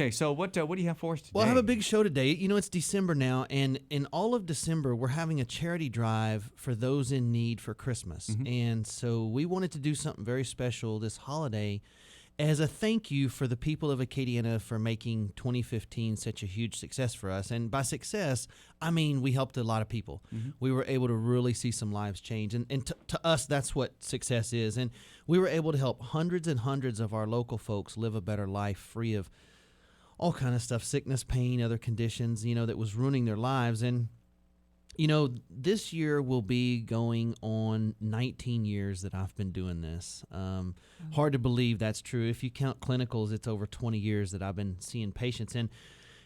Okay, so what do you have for us today? Well, I have a big show today. You know, it's December now, and in all of December, we're having a charity drive for those in need for Christmas. And so we wanted to do something very special this holiday as a thank you for the people of Acadiana for making 2015 such a huge success for us. And by success, I mean we helped a lot of people. We were able to really see some lives change. And to us, that's what success is. And we were able to help hundreds and hundreds of our local folks live a better life free of all kind of stuff, sickness, pain, other conditions, you know, that was ruining their lives. And, you know, this year will be going on 19 years that I've been doing this. Hard to believe that's true. If you count clinicals, it's over 20 years that I've been seeing patients. And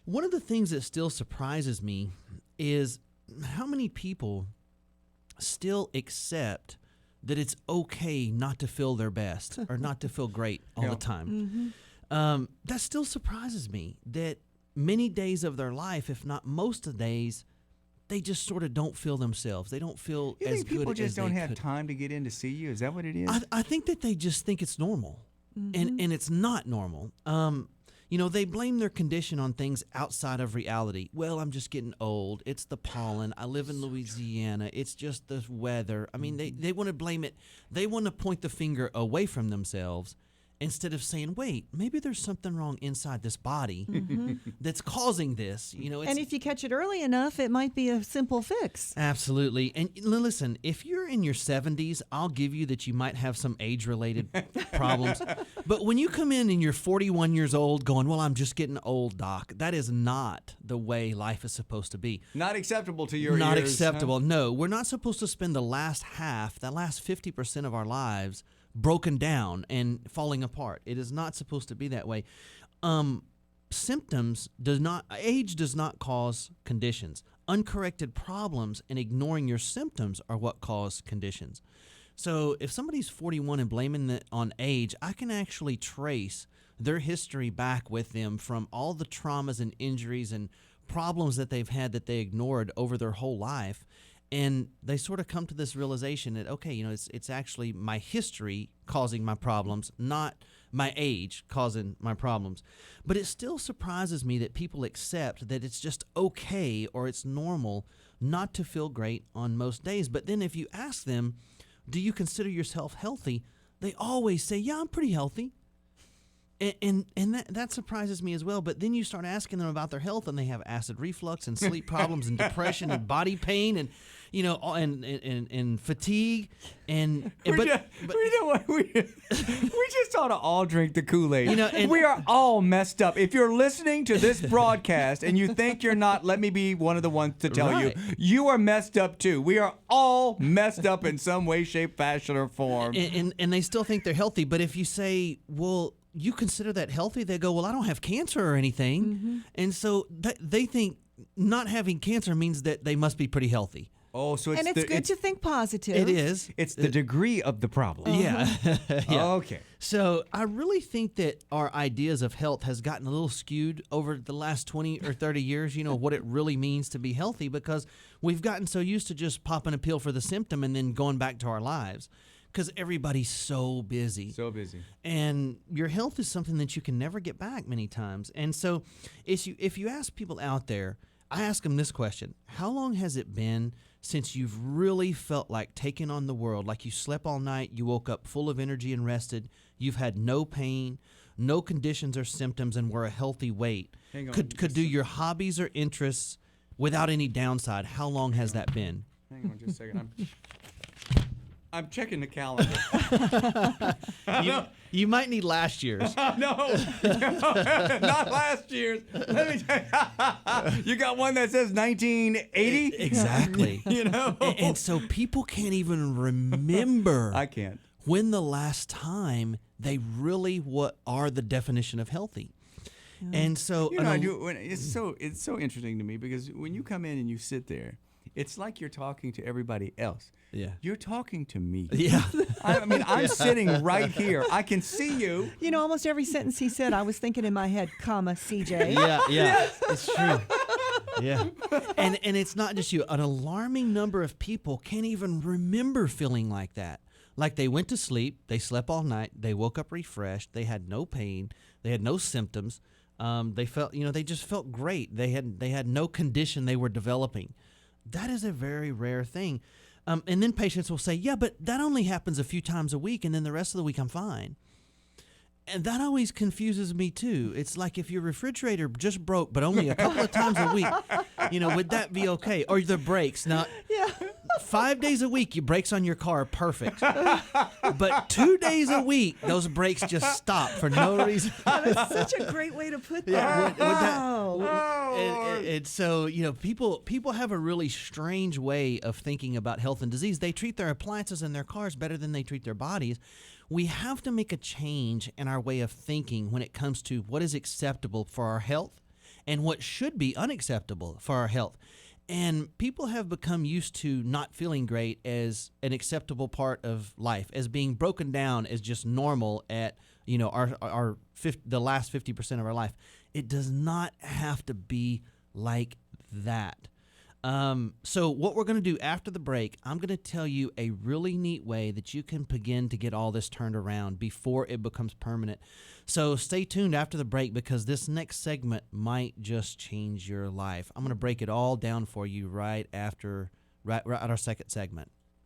one of the things that still surprises me is how many people still accept that it's okay not to feel their best or not to feel great all the time. That still surprises me that many days of their life, if not most of the days, they just sort of don't feel themselves. They don't feel you as think good people as just don't they have could. time to get in to see you? Is that what it is? I think that they just think it's normal, and it's not normal. You know, they blame their condition on things outside of reality. Well, I'm just getting old. It's the pollen. I live in Louisiana. It's just the weather. I mean, they want to blame it. They want to point the finger away from themselves instead of saying, wait, maybe there's something wrong inside this body that's causing this. You know, and if you catch it early enough, it might be a simple fix. Absolutely. And listen, if you're in your 70s, I'll give you that you might have some age-related problems. But when you come in and you're 41 years old going, well, I'm just getting old, doc, that is not the way life is supposed to be. Not acceptable to your Not ears, acceptable. Huh? No, we're not supposed to spend the last 50% of our lives broken down and falling apart. It is not supposed to be that way. Age does not cause conditions. Uncorrected problems and ignoring your symptoms are what cause conditions. So if somebody's 41 and blaming it on age, I can actually trace their history back with them from all the traumas and injuries and problems that they've had that they ignored over their whole life. And they sort of come to this realization that, okay, you know, it's actually my history causing my problems, not my age causing my problems. But it still surprises me that people accept that it's just okay or it's normal not to feel great on most days. But then if you ask them, do you consider yourself healthy? They always say, yeah, I'm pretty healthy. And that surprises me as well. But then you start asking them about their health, and they have acid reflux and sleep problems and depression and body pain and, you know, and fatigue and We just ought to all drink the Kool-Aid. You know, and we are all messed up. If you're listening to this broadcast and you think you're not, let me be one of the ones to tell Right. you are messed up too. We are all messed up in some way, shape, fashion, or form. And they still think they're healthy. But if you say, well, you consider that healthy? They go, well, I don't have cancer or anything. And so they think not having cancer means that they must be pretty healthy. Oh, so it's good to think positive. It is. It's the degree of the problem. Yeah. Yeah. Okay. So I really think that our ideas of health has gotten a little skewed over the last 20 or 30 years, you know, what it really means to be healthy, because we've gotten so used to just popping a pill for the symptom and then going back to our lives. Because everybody's so busy. So busy. And your health is something that you can never get back many times. And so if you ask people out there, I ask them this question: how long has it been since you've really felt like taking on the world, like you slept all night, you woke up full of energy and rested, you've had no pain, no conditions or symptoms, and were a healthy weight? Hang on. Could do your hobbies or interests without any downside. How long has that been? Hang on just a second. I'm checking the calendar. You might need last year's. No, not last year's. Let me tell you, you got one that says 1980? Exactly. You know? And so people can't even remember I can't. when the last time they really are the definition of healthy. And so You know, it's so interesting to me, because when you come in and you sit there, it's like you're talking to everybody else. Yeah. You're talking to me. Yeah. I mean, I'm sitting right here. I can see you. You know, almost every sentence he said, I was thinking in my head, comma, CJ. Yeah. It's true. Yeah. And it's not just you. An alarming number of people can't even remember feeling like that. Like they went to sleep, they slept all night, they woke up refreshed, they had no pain, they had no symptoms. They felt, they just felt great. They had no condition they were developing. That is a very rare thing. And then patients will say, yeah, but that only happens a few times a week, and then the rest of the week I'm fine. And that always confuses me too. It's like if your refrigerator just broke, but only a couple of times a week, would that be okay? Or the brakes. Now, 5 days a week, your brakes on your car are perfect. But 2 days a week, those brakes just stop for no reason. That's such a great way to put that. And so, people have a really strange way of thinking about health and disease. They treat their appliances and their cars better than they treat their bodies. We have to make a change in our way of thinking when it comes to what is acceptable for our health and what should be unacceptable for our health. And people have become used to not feeling great as an acceptable part of life, as being broken down as just normal at, the last 50% of our life. It does not have to be like that. So what we're going to do after the break, I'm going to tell you a really neat way that you can begin to get all this turned around before it becomes permanent. So stay tuned after the break, because this next segment might just change your life. I'm going to break it all down for you right at our second segment.